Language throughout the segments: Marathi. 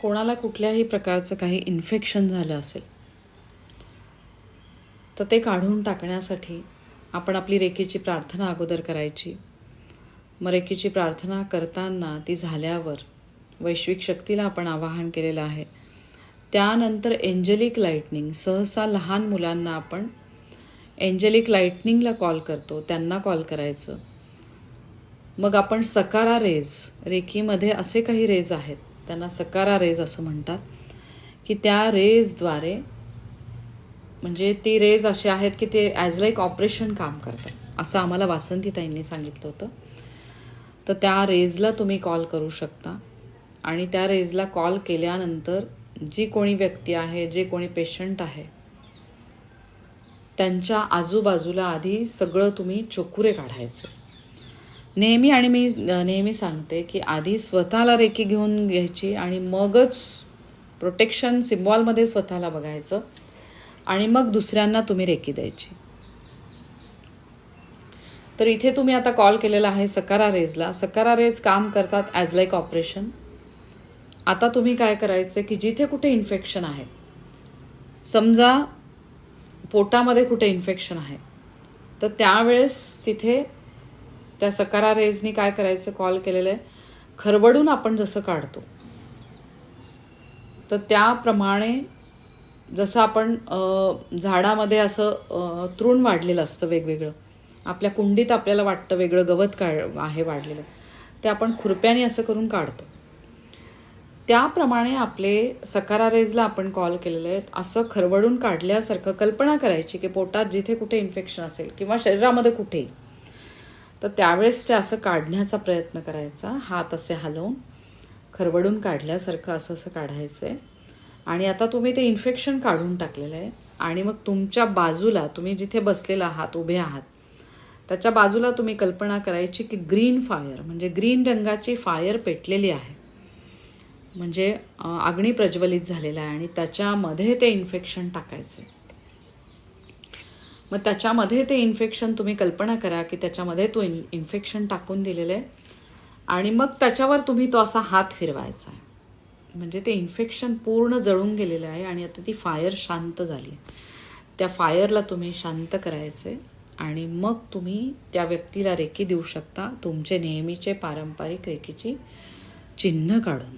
कोणाला कुठल्याही प्रकारचं काही इन्फेक्शन झालं असेल तर ते काढून टाकण्यासाठी आपण आपली रेकीची प्रार्थना अगोदर करायची. मग रेकीची प्रार्थना करताना ती झाल्यावर वैश्विक शक्तीला आपण आवाहन केलेलं आहे. त्यानंतर एंजेलिक लाईटनिंग, सहसा लहान मुलांना आपण एंजेलिक लाईटनिंगला कॉल करतो, त्यांना कॉल करायचं. मग आपण सकारा रेज, रेकीमध्ये असे काही रेज आहेत, त्यांना सकारा रेज असं म्हणतात, की त्या रेजद्वारे, म्हणजे ती रेज असे आहेत की ते ॲज लाईक ऑपरेशन काम करतात, असं आम्हाला वासंतीताईंनी सांगितलं होतं. तर त्या रेजला तुम्ही कॉल करू शकता. आणि त्या रेजला कॉल केल्यानंतर जी कोणी व्यक्ती आहे, जे कोणी पेशंट आहे, त्यांच्या आजूबाजूला आधी सगळं तुम्ही चोखुरे काढायचं नेहमी. आणि मी नेहमी सांगते की आधी स्वतःला रेकी घेऊन घ्यायची आणि मगच प्रोटेक्शन सिम्बॉलमध्ये स्वतःला बघायचं आणि मग दुसऱ्यांना तुम्ही रेकी द्यायची. तर इथे तुम्ही आता कॉल केलेला आहे सकारा रेजला. सकारा रेज काम करतात ॲज लाईक ऑपरेशन. आता तुम्ही काय करायचं की जिथे कुठे इन्फेक्शन आहे, समजा पोटामध्ये कुठे इन्फेक्शन आहे, तर त्यावेळेस तिथे त्या सकारा रेजनी काय करायचं, कॉल केलेलं आहे, खरवडून आपण जसं काढतो तर त्याप्रमाणे, जसं आपण झाडामध्ये असं तृण वाढलेलं असतं वेगवेगळं, आपल्या कुंडीत आपल्याला वाटतं वेगळं गवत आहे वाढलेलं, ते आपण खुरप्याने असं करून काढतो. त्याप्रमाणे आपले सकारा रेजला आपण कॉल केलेले आहेत. असं खरवडून काढल्यासारखं कल्पना करायची की पोटात जिथे कुठे इन्फेक्शन असेल किंवा शरीरामध्ये कुठेही, तर त्यावेळेस ते असं काढण्याचा प्रयत्न करायचा. हात असे हलवून खरवडून काढल्यासारखं असं असं काढायचं आहे. आणि आता तुम्ही ते इन्फेक्शन काढून टाकलेलं आहे. आणि मग तुमच्या बाजूला, तुम्ही जिथे बसलेला आहात, उभे आहात, त्याच्या बाजूला तुम्ही कल्पना करायची की ग्रीन फायर, म्हणजे ग्रीन रंगाची फायर पेटलेली आहे, म्हणजे अग्नी प्रज्वलित झालेला आहे. आणि त्याच्यामध्ये ते इन्फेक्शन टाकायचं. मग त्याच्यामध्ये ते इन्फेक्शन तुम्ही कल्पना करा की त्याच्यामध्ये तो इन्फेक्शन टाकून दिलेलं आहे. आणि मग त्याच्यावर तुम्ही तो असा हात फिरवायचा आहे, म्हणजे ते इन्फेक्शन पूर्ण जळून गेलेलं आहे. आणि आता ती फायर शांत झाली आहे. त्या फायरला तुम्ही शांत करायचं आहे आणि मग तुम्ही त्या व्यक्तीला रेकी देऊ शकता, तुमचे नेहमीचे पारंपरिक रेकीची चिन्ह काढून.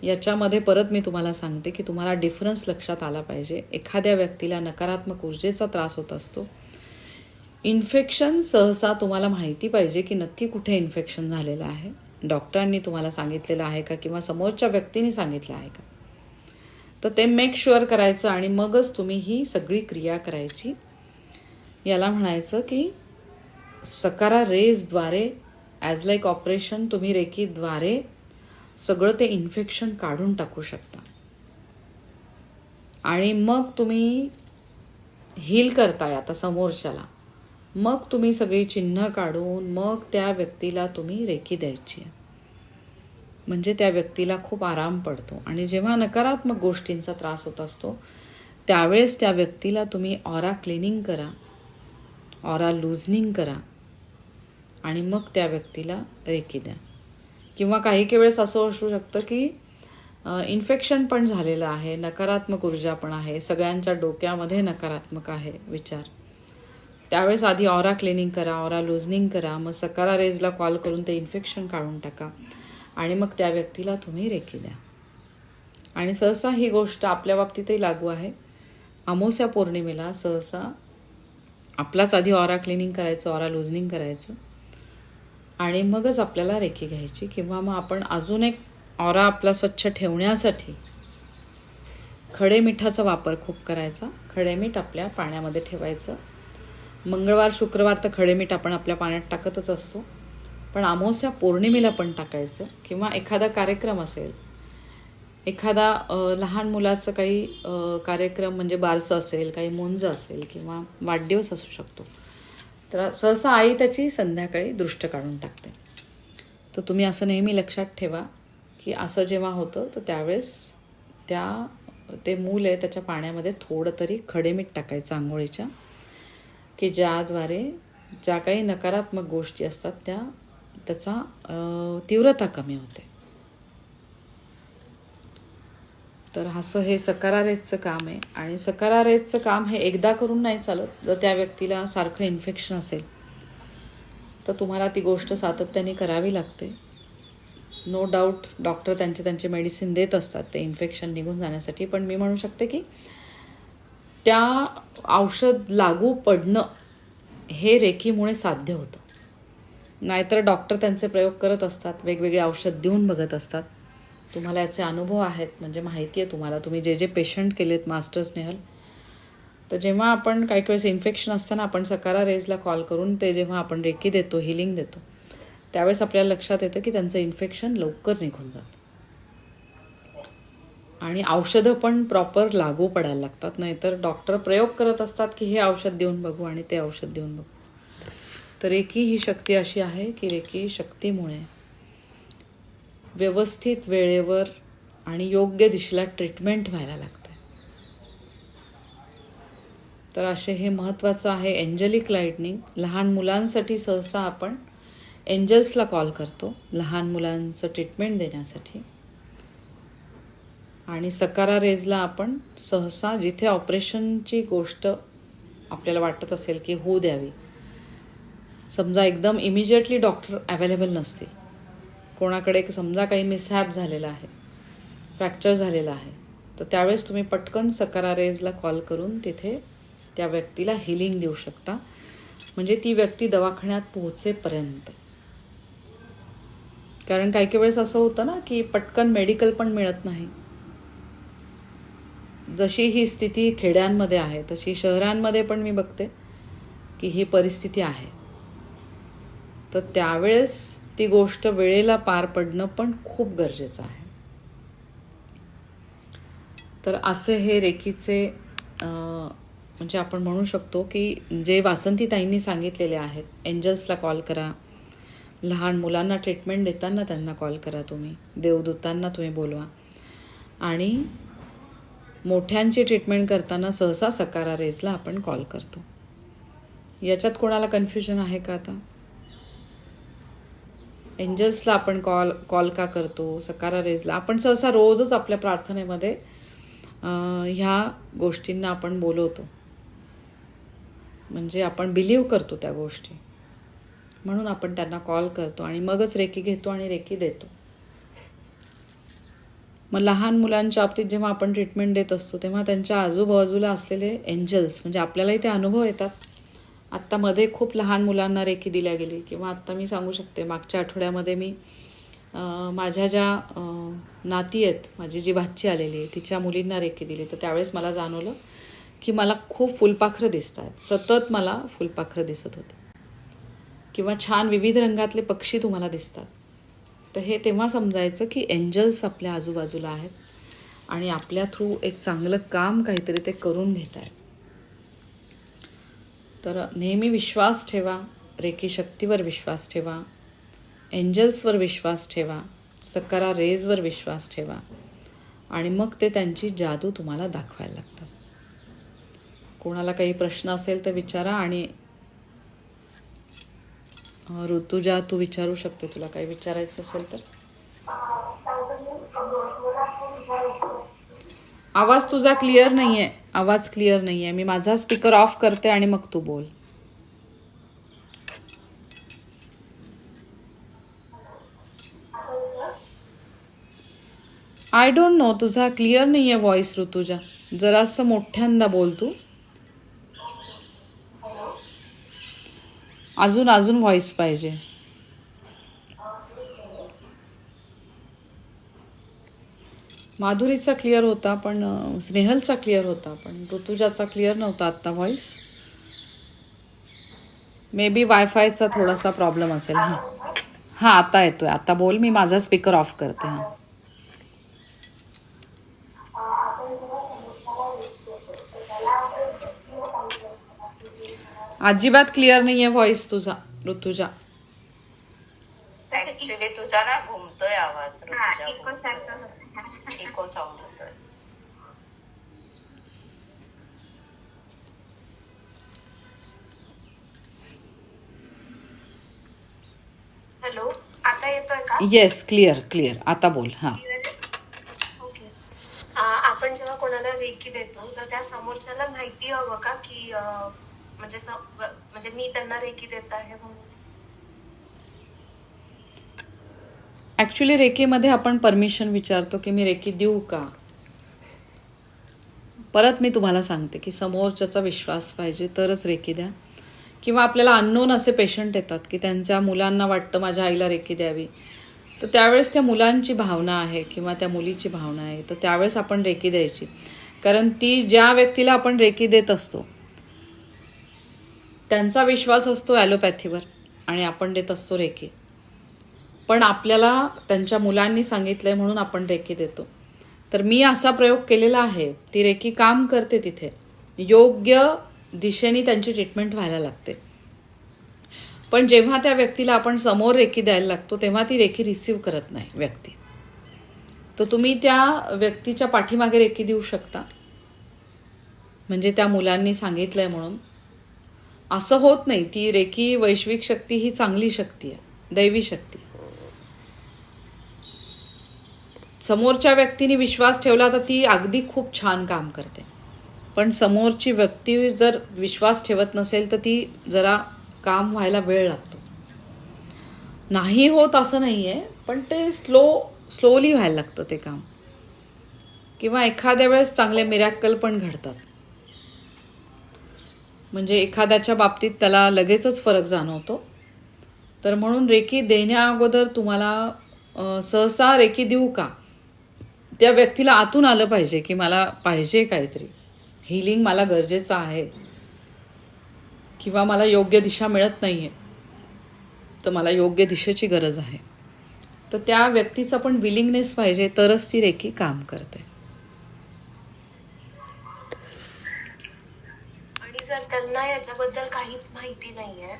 याच्यामध्ये परत मी तुम्हाला सांगते की तुम्हाला डिफरन्स लक्षात आला पाहिजे. एखाद्या व्यक्तीला नकारात्मक ऊर्जेचा त्रास होत असतो. इन्फेक्शन सहसा तुम्हाला माहिती पाहिजे की नक्की कुठे इन्फेक्शन झालेलं आहे. डॉक्टरांनी तुम्हाला सांगितलेलं आहे का किंवा समोरच्या व्यक्तीने सांगितलं आहे का, तर ते मेक शुअर करायचं आणि मगच तुम्ही ही सगळी क्रिया करायची. याला म्हणायचं की सकारा रेजद्वारे, ॲज लाईक ऑपरेशन, तुम्ही रेकीद्वारे सगळं ते इन्फेक्शन काढून टाकू शकता. आणि मग तुम्ही हील करताय आता समोरच्याला, मग तुम्ही सगळी चिन्ह काढून मग त्या व्यक्तीला तुम्ही रेकी द्यायची आहे. म्हणजे त्या व्यक्तीला खूप आराम पडतो. आणि जेव्हा नकारात्मक गोष्टींचा त्रास होत असतो त्यावेळेस त्या व्यक्तीला तुम्ही ऑरा क्लिनिंग करा, ऑरा लूजनिंग करा आणि मग त्या व्यक्तीला रेकी द्या. किंवा काही वेळेस असं असू शकतं की इन्फेक्शन पण झालेलं आहे, नकारात्मक ऊर्जा पण आहे, सगळ्यांच्या डोक्यामध्ये नकारात्मक आहे विचार, त्यावेळेस आधी ऑरा क्लिनिंग करा, ऑरा लूजनिंग करा, मग सकारा रेजला कॉल करून ते इन्फेक्शन काढून टाका आणि मग त्या व्यक्तीला तुम्ही रेकी द्या. आणि सहसा ही गोष्ट आपल्या बाबतीतही लागू आहे. अमावस्या पौर्णिमेला सहसा आपलाच आधी ऑरा क्लिनिंग करायचं, ऑरा लूजनिंग करायचं आणि मगच आपल्याला रेकी घ्यायची. किंवा मग आपण अजून एक ऑरा आपला स्वच्छ ठेवण्यासाठी खडे मिठाचा वापर खूप करायचा. खडे मीठ आपल्या पाण्यामध्ये ठेवायचं. मंगळवार शुक्रवार तर खडे मीठ आपण आपल्या पाण्यात टाकतच असतो, पण अमावस्या पौर्णिमेला पण टाकायचं. किंवा एखादा कार्यक्रम असेल, एखादा लहान मुलाचं काही कार्यक्रम, म्हणजे बारसं असेल, काही मुंज असेल किंवा वाढदिवस असू शकतो, तर सहसा आई त्याची संध्याकाळी दृष्ट काढून टाकते. तर तुम्ही असं नेहमी लक्षात ठेवा की असं जेव्हा होतं तर त्यावेळेस ते मूल आहे त्याच्या पाण्यामध्ये थोडं तरी खडे मीठ टाकायचं आंघोळीच्या, की ज्याद्वारे ज्या काही नकारात्मक गोष्टी असतात त्याचा तीव्रता कमी होते. तर असं हे सकारारेजचं काम आहे. आणि सकारारेजचं काम हे एकदा करून नाही चालत. जर त्या व्यक्तीला सारखं इन्फेक्शन असेल तर तुम्हाला ती गोष्ट सातत्याने करावी लागते. नो डाऊट डॉक्टर त्यांचे मेडिसिन देत असतात ते इन्फेक्शन निघून जाण्यासाठी. पण मी म्हणू शकते की त्या औषध लागू पडणं हे रेकीमुळे साध्य होतं. नाहीतर डॉक्टर त्यांचे प्रयोग करत असतात, वेगवेगळे औषध देऊन बघत असतात. तुम्हाला याचे अनुभव आहेत, म्हणजे माहिती आहे तुम्हाला, तुम्ही जे पेशंट केलेत मास्टर स्नेहल. तर जेव्हा आपण काही वेळेस इन्फेक्शन असताना आपण सकारारेजला कॉल करून ते जेव्हा आपण रेकी देतो, हिलिंग देतो, त्यावेळेस आपल्याला लक्षात येतं की त्यांचं इन्फेक्शन लवकर निघून जातं. आणि औषधं पण प्रॉपर लागू पडायला लागतात. नाहीतर डॉक्टर प्रयोग करत असतात की हे औषध देऊन बघू आणि ते औषध देऊन बघू. तर रेकी ही शक्ती अशी आहे की रेकी शक्तीमुळे व्यवस्थित वेळेवर आणि योग्य दिशेला ट्रीटमेंट व्हायला लागते. तर असे हे महत्त्वाचं आहे एंजलिक लाईटनिंग. लहान मुलांसाठी सहसा आपण एंजल्सला कॉल करतो लहान मुलांचं ट्रीटमेंट देण्यासाठी. आणि सकारारेजला आपण सहसा जिथे ऑपरेशनची गोष्ट आपल्याला वाटत असेल की होऊ द्यावी, समजा एकदम इमिजिएटली डॉक्टर अवेलेबल नसतील, कोणाकडे समजा काही मिसहॅप झालेला आहे, फ्रॅक्चर झालेला आहे, तर त्यावेळेस तुम्ही पटकन सकारारेजला कॉल करून तिथे त्या व्यक्तीला हिलिंग देऊ शकता. म्हणजे ती व्यक्ती दवाखान्यात पोहोचेपर्यंत. कारण काही वेळेस असं होतं ना की पटकन मेडिकल पण मिळत नाही. जशी ही स्थिती खेड्यांमध्ये आहे तशी शहरांमध्ये पण मी बघते की ही परिस्थिती आहे. तर त्यावेळेस ती गोष्ट वेळेला पार पडणं पण खूप गरजेचं आहे. तर असे हे रेकीचे म्हणजे आपण म्हणू शकतो की जे वासंतीताईंनी सांगितलेले आहेत, एंजल्सला कॉल करा, लहान मुलांना ट्रीटमेंट देताना त्यांना कॉल करा, तुम्ही देवदूतांना तुम्ही बोलवा, आणि मोठ्यांची ट्रीटमेंट करताना सहसा सकारारेजला आपण कॉल करतो. याच्यात कोणाला कन्फ्युजन आहे का? आता एंजल्सला आपण कॉल का करतो, सकारारेजला आपण सहसा रोजच आपल्या प्रार्थनेमध्ये ह्या गोष्टींना आपण बोलवतो. म्हणजे आपण बिलीव करतो त्या गोष्टी, म्हणून आपण त्यांना कॉल करतो आणि मगच रेकी घेतो आणि रेकी देतो. मग लहान मुलांच्या बाबतीत जेव्हा आपण ट्रीटमेंट देत असतो तेव्हा त्यांच्या आजूबाजूला असलेले एंजल्स, म्हणजे आपल्यालाही ते अनुभव येतात. आत्ता मध्ये खूप लहान मुलांना रेकी दिल्या गेली, किंवा आत्ता मी सांगू शकते मागच्या आठवड्यामध्ये मी माझ्या ज्या नाती आहेत, माझी जी भाची आलेली आहे तिच्या मुलींना रेकी दिली. तर त्यावेळेस मला जाणवलं की मला खूप फुलपाखरं दिसत आहेत, सतत मला फुलपाखरं दिसत होते, किंवा छान विविध रंगातले पक्षी तुम्हाला दिसतात. तर हे तेव्हा समजायचं की एंजल्स आपल्या आजूबाजूला आहेत आणि आपल्या थ्रू एक चांगलं काम काहीतरी ते करून घेत आहेत. तर नेहमी विश्वास ठेवा, रेकी शक्तीवर विश्वास ठेवा, एंजल्सवर विश्वास ठेवा, सकारारेजवर विश्वास ठेवा, आणि मग ते त्यांची जादू तुम्हाला दाखवायला लागतात. कोणाला काही प्रश्न असेल तर विचारा. आणि ऋतुजा, तू विचारू शकते, तुला काही विचारायचं असेल तर. आवाज तुझा क्लिअर नाही आहे, आवाज क्लिअर नाही आहे. मी माझा स्पीकर ऑफ करते आणि मग तू बोल. आय डोंट नो, तुझा क्लिअर नाही आहे व्हॉइस ऋतुजा, जरासं मोठ्यांदा बोल तू. अजून व्हॉइस पाहिजे. माधुरीचा क्लिअर होता, पण स्नेहलचा क्लिअर होता, पण ऋतुजाचा क्लिअर नव्हता आत्ता व्हॉइस. मे बी वायफायचा थोडासा प्रॉब्लेम असेल. हां आता येतोय, आता बोल. मी माझा स्पीकर ऑफ करते. हां अजिबात क्लिअर नाही आहे व्हॉइस तुझा ऋतुजा. ऍक्च्युली तुझा ना घुमतोय आवाज, इको साऊंड होतोय. हॅलो, आता येतोय का? Yes, clear. आता बोल. हां आपण जेव्हा कोणाला रेकी देतो तर त्या समोरच्याला माहिती हवं का की म्हणजे मी त्यांना रेकी देत आहे म्हणून. ॲक्च्युली रेकीमध्ये आपण परमिशन विचारतो की मी रेकी देऊ का. परत मी तुम्हाला सांगते की समोरच्याचा विश्वास पाहिजे तरच रेकी द्या. किंवा आपल्याला अननोन असे पेशंट येतात की त्यांच्या मुलांना वाटतं माझ्या आईला रेकी द्यावी, तर त्यावेळेस त्या मुलांची भावना आहे किंवा त्या मुलीची भावना आहे, तर त्यावेळेस आपण रेकी द्यायची. कारण ती ज्या व्यक्तीला आपण रेकी देत असतो त्यांचा विश्वास असतो ॲलोपॅथीवर आणि आपण देत असतो रेकी. पण आपल्याला त्यांच्या मुलांनी सांगितलं आहे म्हणून आपण रेकी देतो. तर मी असा प्रयोग केलेला आहे, ती रेकी काम करते. तिथे योग्य दिशेने त्यांची ट्रीटमेंट व्हायला लागते. पण जेव्हा त्या व्यक्तीला आपण समोर रेकी द्यायला लागतो तेव्हा ती रेकी रिसीव करत नाही व्यक्ती. तर तुम्ही त्या व्यक्तीच्या पाठीमागे रेकी देऊ शकता, म्हणजे त्या मुलांनी सांगितलं आहे म्हणून. असं होत नाही. ती रेकी वैश्विक शक्ती ही चांगली शक्ती आहे, दैवी शक्ती. समोरच्या व्यक्तीने विश्वास ठेवला तर ती अगदी खूप छान काम करते. पण समोरची व्यक्ती जर विश्वास ठेवत नसेल तर ती जरा काम व्हायला वेळ लागतो. नाही होत असं नाही आहे, पण ते स्लोली व्हायला लागतं ते काम. किंवा एखाद्या वेळेस चांगले मिरॅकल पण घडतात. म्हणजे एखाद्याच्या बाबतीत त्याला लगेचच फरक जाणवतो. तर म्हणून रेकी देण्याअगोदर तुम्हाला सहसा रेकी देऊ का, त्या व्यक्तीला आतून आलं पाहिजे की मला पाहिजे काहीतरी हीलिंग, मला गरजेचं आहे, किंवा मला योग्य दिशा मिळत नाही आहे, तर मला योग्य दिशेची गरज आहे. तर त्या व्यक्तीचा पण विलिंगनेस पाहिजे, तरच ती रेकी काम करते. आणि जर त्यांना याच्याबद्दल काहीच माहिती नाहीये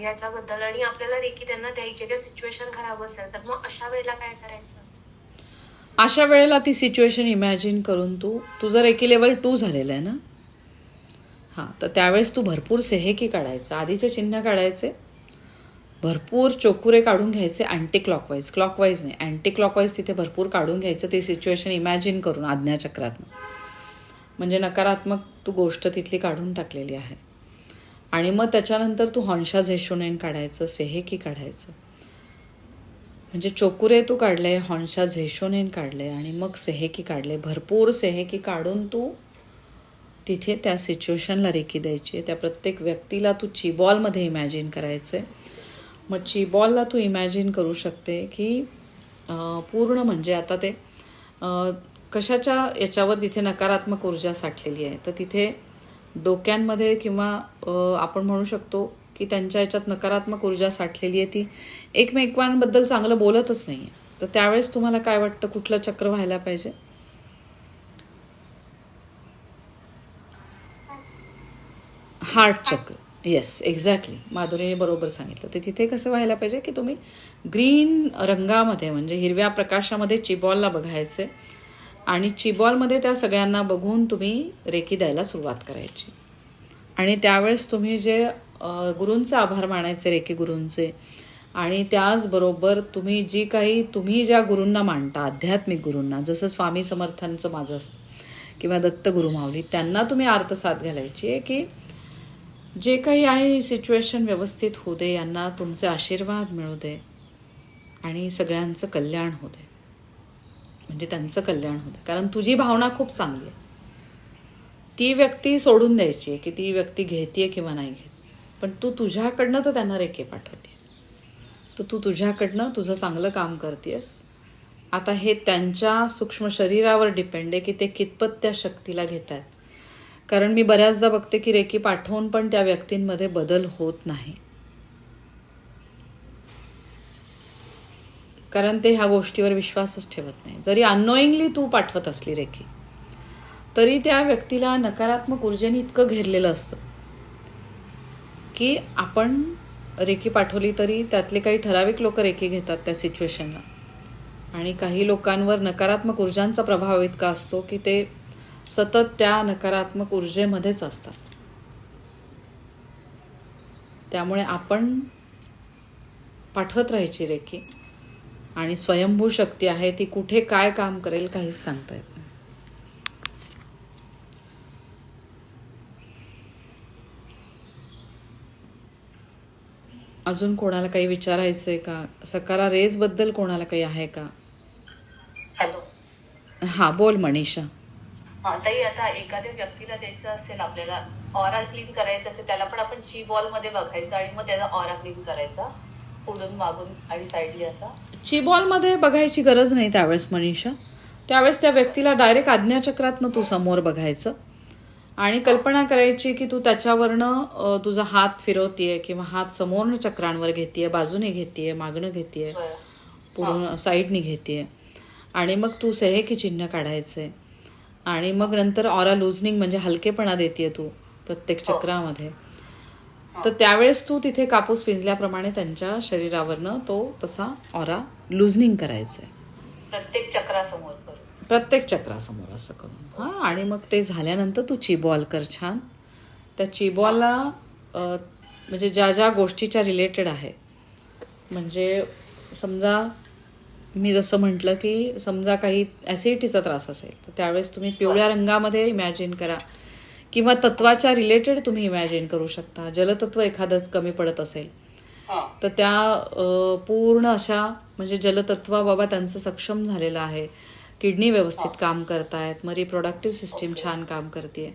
याच्याबद्दल आणि आपल्याला रेकी त्यांना द्यायची, किंवा सिच्युएशन खराब असेल, तर मग अशा वेळेला काय करायचं? अशा वेळेला ती सिच्युएशन इमॅजिन करून तुझं रेकी लेवल 2 झालेलं आहे ना, हां, तर त्यावेळेस तू भरपूर सेहेकी काढायचं, आधीचे चिन्ह काढायचे, भरपूर चोकुरे काढून घ्यायचे अँटी क्लॉकवाईज, क्लॉकवाईज नाही, अँटी क्लॉकवाईज तिथे भरपूर काढून घ्यायचं ते सिच्युएशन इमॅजिन करून आज्ञाचक्रातनं. म्हणजे नकारात्मक तू गोष्ट तिथली काढून टाकलेली आहे. आणि मग त्याच्यानंतर तू हॉन्शा झेशोनेन काढायचं, सेहेकी काढायचं. म्हणजे चोकुरे तू काढले, हॉन्शा झेशोनेन काढले आणि मग सेहेकी काढले. भरपूर सेहेकी काढून तू तिथे त्या सिच्युएशनला रेकी द्यायची आहे. त्या प्रत्येक व्यक्तीला तू चीबॉलमध्ये इमॅजिन करायचं आहे. मग चीबॉलला तू इमॅजिन करू शकते की पूर्ण म्हणजे आता ते कशाच्या याच्यावर तिथे नकारात्मक ऊर्जा साठलेली आहे, तर तिथे डोक्यांमध्ये किंवा आपण म्हणू शकतो की त्यांच्या याच्यात नकारात्मक ऊर्जा साठलेली आहे, ती एकमेकांबद्दल चांगलं बोलतच नाही आहे. तर त्यावेळेस तुम्हाला काय वाटतं, कुठलं चक्र व्हायला पाहिजे? हार्ट चक्र. येस, एक्झॅक्टली, माधुरीने बरोबर सांगितलं. ते तिथे कसं व्हायला पाहिजे की तुम्ही ग्रीन रंगामध्ये म्हणजे हिरव्या प्रकाशामध्ये चिबॉलला बघायचे आणि चिबॉलमध्ये त्या सगळ्यांना बघून तुम्ही रेकी द्यायला सुरुवात करायची. आणि त्यावेळेस तुम्ही जे गुरूंचे आभार मानायचे, रेकी गुरूंचे, आणि त्याचबरोबर तुम्ही ज्या गुरूंना मानता, आध्यात्मिक गुरूंना, जसं स्वामी समर्थांचं माझं असतं किंवा दत्त गुरुमाऊली, त्यांना तुम्ही आर्तसाद घालायची आहे की जे काही आहे ही सिच्युएशन व्यवस्थित होऊ दे, यांना तुमचे आशीर्वाद मिळू दे आणि सगळ्यांचं कल्याण होऊ दे, म्हणजे त्यांचं कल्याण होऊ दे. कारण तुझी भावना खूप चांगली आहे. ती व्यक्ती सोडून द्यायची आहे की ती व्यक्ती घेते किंवा नाही घेत, पण तू तुझ्याकडनं तर त्यांना रेकी पाठवते, तर तू तुझ्याकडनं तुझं चांगलं काम करतेस. आता हे त्यांच्या सूक्ष्म शरीरावर डिपेंड आहे की ते कितपत त्या शक्तीला घेत आहेत. कारण मी बऱ्याचदा बघते की रेकी पाठवून पण त्या व्यक्तींमध्ये बदल होत नाही, कारण ते ह्या गोष्टीवर विश्वासच ठेवत नाही. जरी अननोईंगली तू पाठवत असली रेकी, तरी त्या व्यक्तीला नकारात्मक ऊर्जेने इतकं घेरलेलं असतं की आपण रेकी पाठवली तरी त्यातले काही ठराविक लोक रेकी घेतात त्या सिच्युएशनला, आणि काही लोकांवर नकारात्मक ऊर्जांचा प्रभाव इतका असतो की ते सतत त्या नकारात्मक ऊर्जेमध्येच असतात. त्यामुळे आपण पाठवत राहायची रेकी, आणि स्वयंभू शक्ती आहे ती कुठे काय काम करेल काहीच सांगता येत नाही. अजून कोणाला काही विचारायचं आहे का? सकारा रेजबद्दल कोणाला काही आहे का? हॅलो. हां, बोल मनीषा. हा ताई, आता एखाद्या व्यक्तीला द्यायचं असेल, आपल्याला ऑरा क्लीन करायचं असेल, त्याला पण आपण ची बॉल मध्ये बघायचं आणि मग त्याचा ऑरा क्लीन करायचा पुढून मागून आणि साईडली असा. चिबॉलमध्ये बघायची गरज नाही त्यावेळेस मनीषा. त्यावेळेस त्या व्यक्तीला डायरेक्ट आज्ञाचक्रातनं तू समोर बघायचं आणि कल्पना करायची की तू त्याच्यावरनं तुझा हात फिरवतीये किंवा हात समोरनं चक्रांवर घेतीये, बाजूने घेतीये, मागणं घेतीये, बरं. पुढून साईडनी घेतीये. आणि मग तू सेहेकी चिन्ह काढायचंय आणि मग नंतर ऑरा लुझनिंग म्हणजे हलकेपणा देतीये तू प्रत्येक चक्रामध्ये. तर त्यावेळेस तू तिथे कापूस पिंजल्याप्रमाणे त्यांच्या शरीरावरनं तो तसा ऑरा लुझनिंग करायचा आहे प्रत्येक चक्रासमोर करू. प्रत्येक चक्रासमोर असं करून. हां, आणि मग ते झाल्यानंतर तू चिबॉल कर छान. त्या चिबॉलला म्हणजे ज्या ज्या गोष्टीच्या रिलेटेड आहे, म्हणजे समजा मी जसं म्हटलं की समजा काही ॲसिडिटीचा त्रास असेल तर त्यावेळेस तुम्ही पिवळ्या रंगामध्ये इमॅजिन करा किंवा तत्वाच्या रिलेटेड तुम्ही इमॅजिन करू शकता. जलतत्व एखादंच कमी पडत असेल तर त्या पूर्ण अशा म्हणजे जलतत्व बाबा त्यांचं सक्षम झालेलं आहे, किडनी व्यवस्थित काम करतायत, मग रिप्रोडक्टिव्ह सिस्टीम छान काम करते,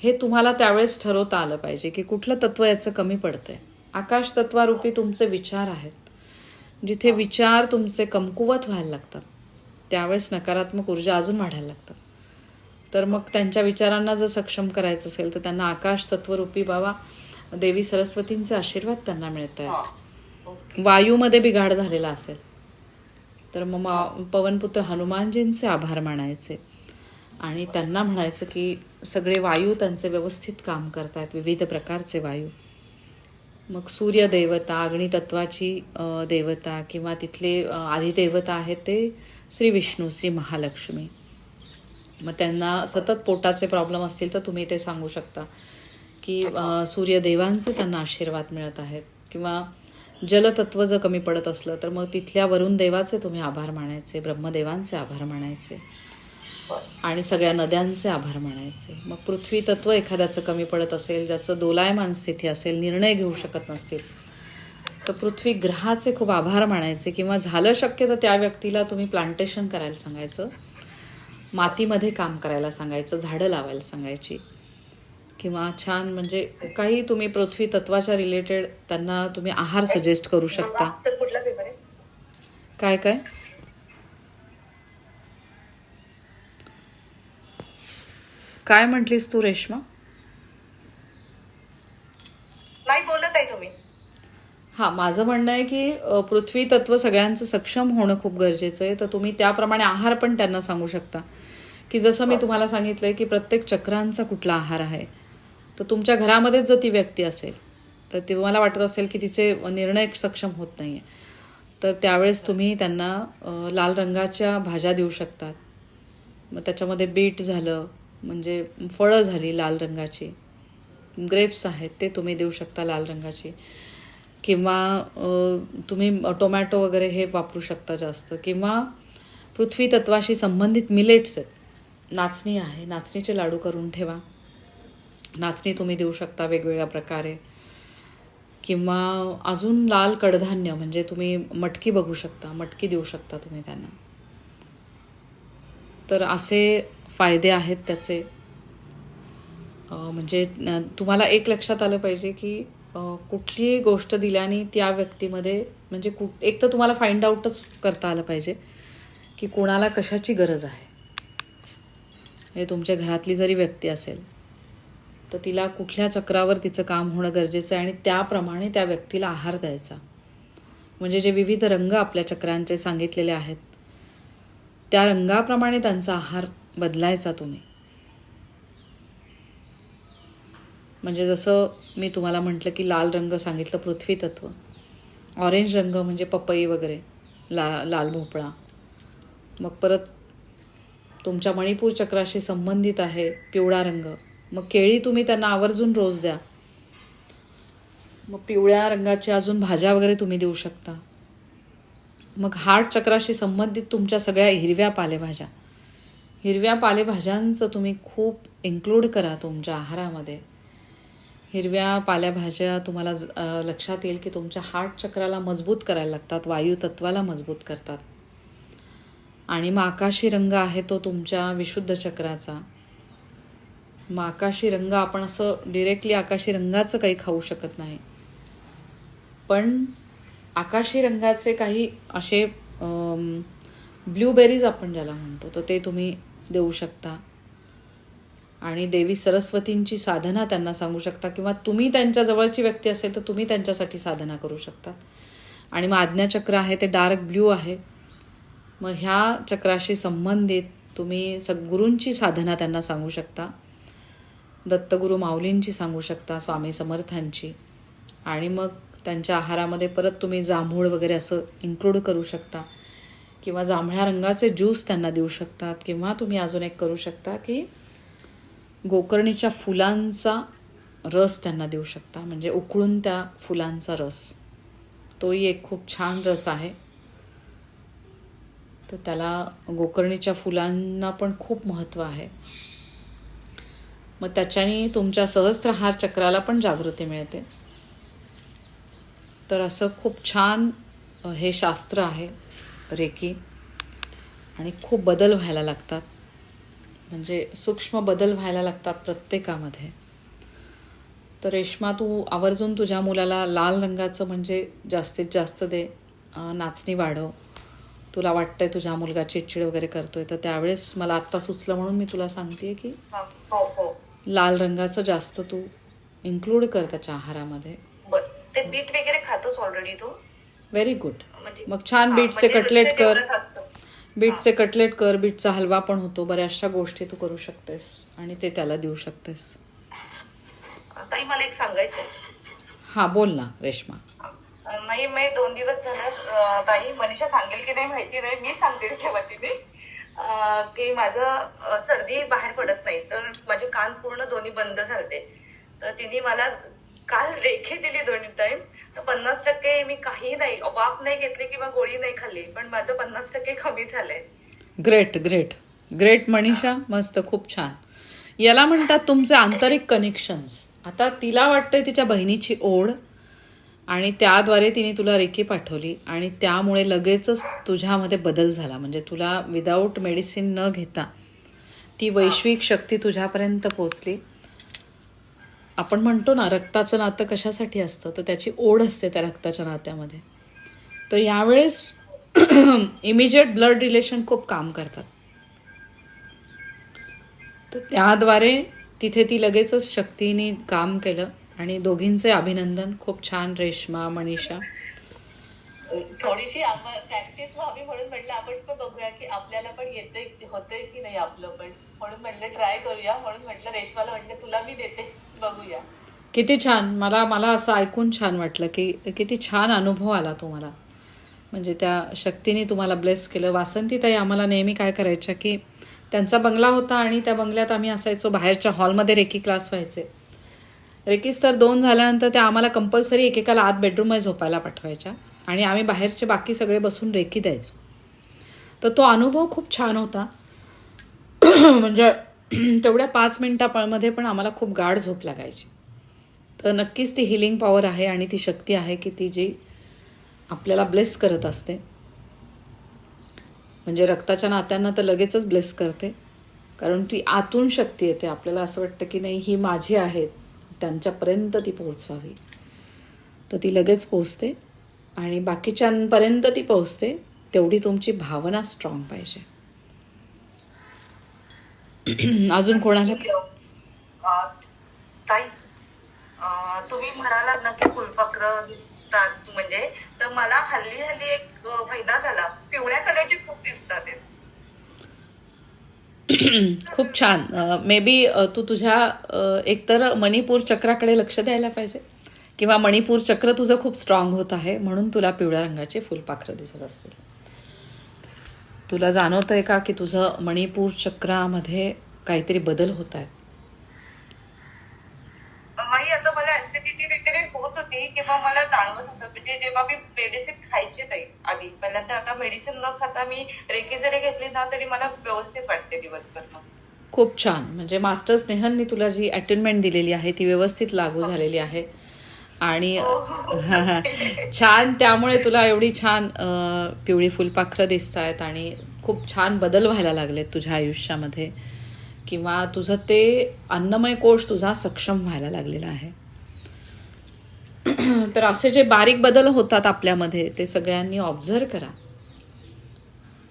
हे तुम्हाला त्यावेळेस ठरवता आलं पाहिजे की कुठलं तत्व याचं कमी पडतंय. आकाश तत्वारूपी तुमचे विचार आहेत. जिथे विचार तुमचे कमकुवत व्हायला लागतात त्यावेळेस नकारात्मक ऊर्जा अजून वाढायला लागतात. तर मग त्यांच्या विचारांना जर सक्षम करायचं असेल तर त्यांना आकाश तत्वरूपी बाबा देवी सरस्वतींचे आशीर्वाद त्यांना मिळत आहेत. वायूमध्ये बिघाड झालेला असेल तर मग पवनपुत्र हनुमानजींचे आभार मानायचे आणि त्यांना म्हणायचं की सगळे वायू त्यांचे व्यवस्थित काम करतात, विविध प्रकारचे वायू. मग सूर्यदेवता, अग्नितत्वाची देवता किंवा तिथले आदिदेवता आहेत ते श्री विष्णू, श्री महालक्ष्मी. मग त्यांना सतत पोटाचे प्रॉब्लेम असतील तर तुम्ही ते सांगू शकता की सूर्यदेवांचे त्यांना आशीर्वाद मिळत आहेत. किंवा जलतत्व जर कमी पडत असलं तर मग तिथल्या वरुण देवाचे तुम्ही आभार मानायचे, ब्रह्मदेवांचे आभार मानायचे आणि सगळ्या नद्यांचे आभार मानायचे. मग पृथ्वी तत्व एखाद्याचं कमी पडत असेल, ज्याचं दोलायमान स्थिती असेल, निर्णय घेऊ शकत नसतील तर पृथ्वी ग्रहाचे खूप आभार मानायचे. किंवा झालं शक्य तर त्या व्यक्तीला तुम्ही प्लांटेशन करायला सांगायचं, मातीमध्ये काम करायला सांगायचं, झाडं लावायला सांगायची. किंवा छान म्हणजे काही तुम्ही पृथ्वी तत्वाच्या रिलेटेड त्यांना तुम्ही आहार सजेस्ट करू शकता. कुठला पेपर आहे? काय काय काय म्हटलीस तू रेश्मा? नाही बोलत आहे तुम्ही. हां, माझं म्हणणं आहे की पृथ्वी तत्व सगळ्यांचं सक्षम होणं खूप गरजेचं आहे. तर तुम्ही त्याप्रमाणे आहार पण त्यांना सांगू शकता की जसं मी तुम्हाला सांगितलं आहे की प्रत्येक चक्रांचा कुठला आहार आहे. तर तुमच्या घरामध्येच जर ती व्यक्ती असेल तर तुम्हाला वाटत असेल की तिचे निर्णय सक्षम होत नाही आहे तर त्यावेळेस तुम्ही त्यांना लाल रंगाच्या भाज्या देऊ शकतात. मग त्याच्यामध्ये बीट झालं म्हणजे फळं झाली लाल रंगाची, ग्रेप्स आहेत ते तुम्ही देऊ शकता लाल रंगाची. किंवा तुम्ही टोमॅटो वगैरे हे वापरू शकता जास्त. किंवा पृथ्वी तत्वाशी संबंधित मिलेट्स आहेत, नाचणी आहे, नाचणीचे लाडू करून ठेवा, नाचणी तुम्ही देऊ शकता वेगवेगळ्या प्रकारे. किंवा अजून लाल कडधान्य म्हणजे तुम्ही मटकी बघू शकता, मटकी देऊ शकता तुम्ही त्यांना. तर असे फायदे आहेत त्याचे. म्हणजे तुम्हाला एक लक्षात आलं पाहिजे की कुठलीही गोष्ट दिल्याने त्या व्यक्तीमध्ये म्हणजे एक तर तुम्हाला फाइंड आउटच करता आलं पाहिजे की कोणाला कशाची गरज आहे. म्हणजे तुमच्या घरातली जरी व्यक्ती असेल तर तिला कुठल्या चक्रावर तिचं काम होणं गरजेचं आहे आणि त्याप्रमाणे त्या व्यक्तीला आहार द्यायचा. म्हणजे जे विविध रंग आपल्या चक्रांचे सांगितलेले आहेत त्या रंगाप्रमाणे त्यांचा आहार बदलायचा तुम्ही. म्हणजे जसं मी तुम्हाला म्हटलं की लाल रंग सांगितलं पृथ्वी तत्व, ऑरेंज रंग म्हणजे पपई वगैरे, लाल भोपळा. मग परत तुमच्या मणिपूर चक्राशी संबंधित आहे पिवळा रंग, मग केळी तुम्ही त्यांना आवर्जून रोज द्या. मग पिवळ्या रंगाच्या अजून भाज्या वगैरे तुम्ही देऊ शकता. मग हार्ट चक्राशी संबंधित तुमच्या सगळ्या हिरव्या पालेभाज्या, हिरव्या पालेभाज्यांचं तुम्ही खूप इन्क्लूड करा तुमच्या आहारामध्ये. हिरव्या पालेभाज्या तुम्हाला लक्षात येईल की तुमच्या हार्ट चक्राला मजबूत करायला लागतात, वायू तत्वाला मजबूत करतात. आणि मग आकाशी रंग आहे तो तुमच्या विशुद्ध चक्राचा. मग आकाशी रंग आपण असं डिरेक्टली आकाशी रंगाचं काही खाऊ शकत नाही, पण आकाशी रंगाचे काही असे ब्लूबेरीज आपण ज्याला म्हणतो, तर ते तुम्ही देऊ शकता. आणि देवी सरस्वतींची साधना त्यांना सांगू शकता, किंवा तुम्ही त्यांच्या जवळची व्यक्ती असेल तर तुम्ही त्यांच्यासाठी साधना करू शकता. आणि मग आज्ञाचक्र आहे ते डार्क ब्ल्यू आहे. मग ह्या चक्राशी संबंधित तुम्ही गुरूंची साधना त्यांना सांगू शकता. दत्तगुरू माऊलींची सांगू शकता, स्वामी समर्थांची. आणि मग त्यांच्या आहारामध्ये परत तुम्ही जांभूळ वगैरे असं इन्क्लूड करू शकता, किंवा जांभळ्या रंगाचे ज्यूस त्यांना देऊ शकतात. किंवा तुम्ही अजून एक करू शकता की गोकर्णीच्या फुलांचा रस त्यांना देऊ शकता, म्हणजे उकळून त्या फुलांचा रस, तोही एक खूप छान रस आहे. तर त्याला गोकर्णीच्या फुलांना पण खूप महत्त्व आहे. मग त्याच्याने तुमच्या सहस्त्रहार चक्राला पण जागृती मिळते. तर असं खूप छान हे शास्त्र आहे रेकी. आणि खूप बदल व्हायला लागतात, म्हणजे सूक्ष्म बदल व्हायला लागतात प्रत्येकामध्ये. तर रेश्मा, तू आवर्जून तुझ्या मुलाला लाल रंगाचं म्हणजे जास्तीत जास्त दे. नाचणी वाढव. तुला वाटतंय तुझा मुलगा चिडचिड वगैरे करतोय, तर त्यावेळेस मला आत्ता सुचलं म्हणून मी तुला सांगते की हो. लाल रंगाचं जास्त तू इन्क्लूड कर त्याच्या आहारामध्ये. ते बीट वगैरे खातोच ऑलरेडी तो. Very good. म्हणजे मग छान बीटचे म्हणजे कटलेट ते कर. तेवढंच असतं. बीटचे कटलेट कर, बीटचा हलवा पण होतो. बऱ्याचशा गोष्टी तू करू शकतेस आणि ते त्याला देऊ शकतेस. ताई, मला एक सांगायचंय. हां, बोल ना रेश्मा. नाही, मी 2 दिवस झालं, ताई मनीषा सांगेल की नाही माहिती नाही, मी सांगते तिच्या वतीने की माझं सर्दी बाहेर पडत नाही, तर माझे कान पूर्ण दोन्ही बंद झाले. तर तिने मला काल रेखी दिली 2 टाइम. तर 50% मी काही नाही, वाफ नाही घेतली किंवा गोळी नाही खाल्ली, पण माझं 50% कमी झालंय. ग्रेट ग्रेट ग्रेट मनीषा, मस्त, खूप छान. याला म्हणतात तुमचे आंतरिक कनेक्शन्स. आता तिला वाटतंय तिच्या बहिणीची ओढ, आणि त्याद्वारे तिने तुला रेकी पाठवली, आणि त्यामुळे लगेचच तुझ्यामध्ये बदल झाला. म्हणजे तुला विदाऊट मेडिसिन न घेता ती वैश्विक शक्ती तुझ्यापर्यंत पोचली. आपण म्हणतो ना, रक्ताचं नातं कशासाठी असतं, तर त्याची ओढ असते त्या रक्ताच्या नात्यामध्ये. तर यावेळेस इमिजिएट ब्लड रिलेशन खूप काम करतात. तर त्याद्वारे तिथे ती लगेचच शक्तीने काम केलं. आणि दोघींचे अभिनंदन. खूप छान रेश्मा, मनीषा. थोडीशी प्रॅक्टिस व्हावी म्हणून म्हटलं आपण पण बघूया की आपल्याला पण येतंय होतंय की नाही आपलं पण, म्हणून म्हटलं ट्राय करूया. म्हणून म्हटलं रेश्माला म्हटलं तुला मी देते, बघूया. किती छान. मला असं ऐकून छान वाटलं की किती छान अनुभव आला तुम्हाला. म्हणजे त्या शक्तीने तुम्हाला ब्लेस केलं. वासंतीताई आम्हाला नेहमी काय करायच्या की त्यांचा बंगला होता, आणि त्या बंगल्यात आम्ही असायचो, बाहेरच्या हॉलमध्ये रेकी क्लास व्हायचे. रेकीस तर 2 झाल्यानंतर त्या आम्हाला कंपल्सरी एकेकाला आत बेडरूममध्ये झोपायला पाठवायच्या, आणि आम्ही बाहेरचे बाकी सगळे बसून रेकी द्यायचो. तर तो अनुभव खूप छान होता. म्हणजे तेवढ्या 5 मिनिटामध्ये पण आम्हाला खूप गाढ झोप लागायची. तर नक्कीच ती हिलिंग पॉवर आहे, आणि ती शक्ती आहे की ती जी आपल्याला ब्लेस करत असते. म्हणजे रक्ताच्या नात्यांना तर लगेचच ब्लेस करते, कारण ती आतून शक्ती येते. आपल्याला असं वाटतं की नाही, ही माझी आहे, त्यांच्यापर्यंत ती पोहोचवावी. तर ती लगेच पोहोचते, आणि बाकीच्यांपर्यंत ती पोहोचते. तेवढी तुमची भावना स्ट्रॉंग पाहिजे. अजून कोणाला? ताई, तुम्ही म्हणालात ना की फुलपाखर दिसतात, म्हणजे तर मला हल्ली एक महिना झाला पिवळ्या कलरची खूप दिसतात. खूप छान. मे बी तू तुझ्या एकतर मणिपूर चक्राकडे लक्ष द्यायला पाहिजे, किंवा मणिपूर चक्र तुझं खूप स्ट्रॉंग होत आहे म्हणून तुला पिवळ्या रंगाचे फुलपाखरं दिसत असतील. तुला जाणवतंय का की तुझं मणिपूर चक्रामध्ये काहीतरी बदल होत आहेत? नाही, आता मला ऍसिडिटी वगैरे होत होती किंवा मला जाणवत होतं, म्हणजे जेव्हा मी मेडिसिन खायची ताई आधी पहिल्यांदा, आता मेडिसिन न खाता मी रेकी जरी घेतली ना तरी मला व्यवस्थित वाटते दिवसभर. खूप छान. म्हणजे मास्टर स्नेहलनी तुला जी अटेनमेंट दिलेली आहे ती व्यवस्थित लागू झालेली आहे आणि छान. त्यामुळे तुला एवढी छान पिवळी फुलपाखरं दिसत आहेत आणि खूप छान बदल व्हायला लागलेत तुझ्या आयुष्यामध्ये, किंवा तुझं ते अन्नमय कोश तुझा सक्षम व्हायला लागलेला आहे. तर असे जे बारीक बदल होतात आपल्यामध्ये ते सगळ्यांनी ऑब्झर्व करा.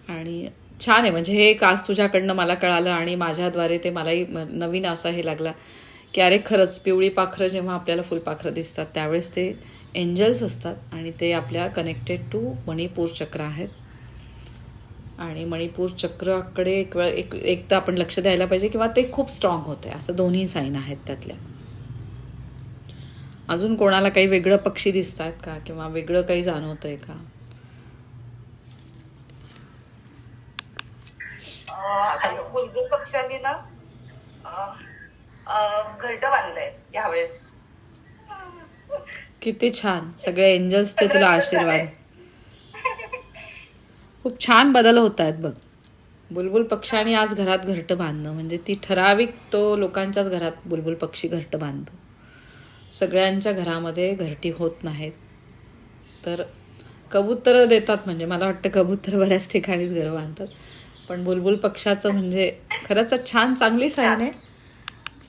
आणि छान आहे. म्हणजे हे एक आज तुझ्याकडनं मला कळालं आणि माझ्याद्वारे ते मलाही नवीन असा हे लागला की अरे खरंच पिवळी पाखरं जेव्हा आपल्याला फुलपाखरं दिसतात त्यावेळेस ते एंजल्स असतात आणि ते आपल्या कनेक्टेड टू मणिपूर चक्र आहेत. आणि मणिपूर चक्राकडे एकदा आपण लक्ष द्यायला पाहिजे किंवा ते खूप स्ट्रॉंग होते, असं दोन्ही साईन आहेत त्यातल्या. अजून कोणाला काही वेगळं पक्षी दिसत आहेत का किंवा वेगळं काही जाणवत आहे का? बुलबुल पक्ष्यांनी ना घरटं बांधलंय यावेळेस. किती छान. सगळ्या एंजल्सचे तुला आशीर्वाद. खूप छान बदल होत आहेत बघ. बुलबुल पक्ष्याने आज घरात घरटं बांधणं म्हणजे ती ठराविक तो लोकांच्याच घरात बुलबुल पक्षी घरटं बांधतो. सगळ्यांच्या घरामध्ये घरटी होत नाहीत. तर कबूतर देतात. म्हणजे मला वाटतं कबूतर बऱ्याच ठिकाणीच घरं बांधतात, पण बुलबुल पक्षाचं म्हणजे खरंच छान चांगली साईन आहे.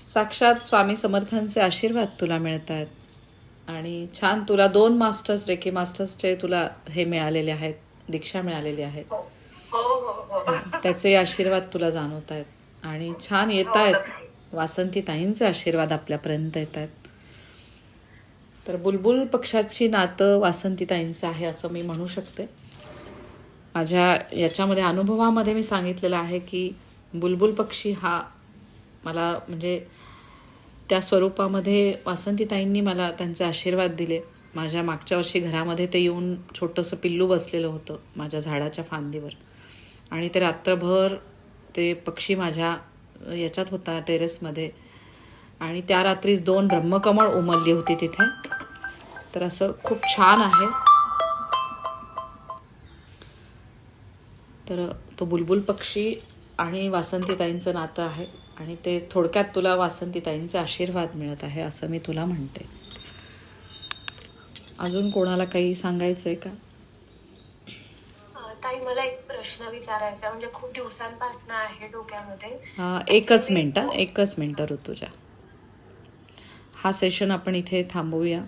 साक्षात स्वामी समर्थांचे आशीर्वाद तुला मिळत आहेत. आणि छान तुला 2 मास्टर्स रेकी मास्टर्सचे तुला हे मिळालेले आहेत, दीक्षा मिळालेली आहे. हो हो हो. त्याचे आशीर्वाद तुला जाणवत आहेत आणि छान येत आहेत. वासंती ताईंचे आशीर्वाद आपल्यापर्यंत येत आहेत. तर बुलबुल पक्षाची नातं वासंती ताईंचं आहे असं मी म्हणू शकते. माझ्या याच्यामध्ये अनुभवामध्ये मी सांगितलेलं आहे की बुलबुल पक्षी हा मला म्हणजे त्या स्वरूपामध्ये वासंतीताईंनी मला त्यांचे आशीर्वाद दिले. माझ्या मागच्या वर्षी घरामध्ये ते येऊन छोटंसं पिल्लू बसलेलं होतं माझ्या झाडाच्या फांदीवर आणि ते रात्रभर ते पक्षी माझ्या याच्यात होता टेरेसमध्ये आणि त्या रात्रीच 2 ब्रह्मकमळ उमलली होती तिथे. तर असं खूप छान आहे. तर तो बुलबुल पक्षी आणि वासंतीताईंचं नातं आहे आणि ते थोडक्यात तुला वासंतीताईंचे आशीर्वाद मिळत आहे असं मी तुला म्हणते. अजून कोणाला काही सांगायचं आहे का? ताई मला एक प्रश्न विचारायचा, म्हणजे खूप दिवसांपासून आहे डोक्यामध्ये. एकच मिनटं ऋतुजा. हा सेशन आपण इथे थांबवूया.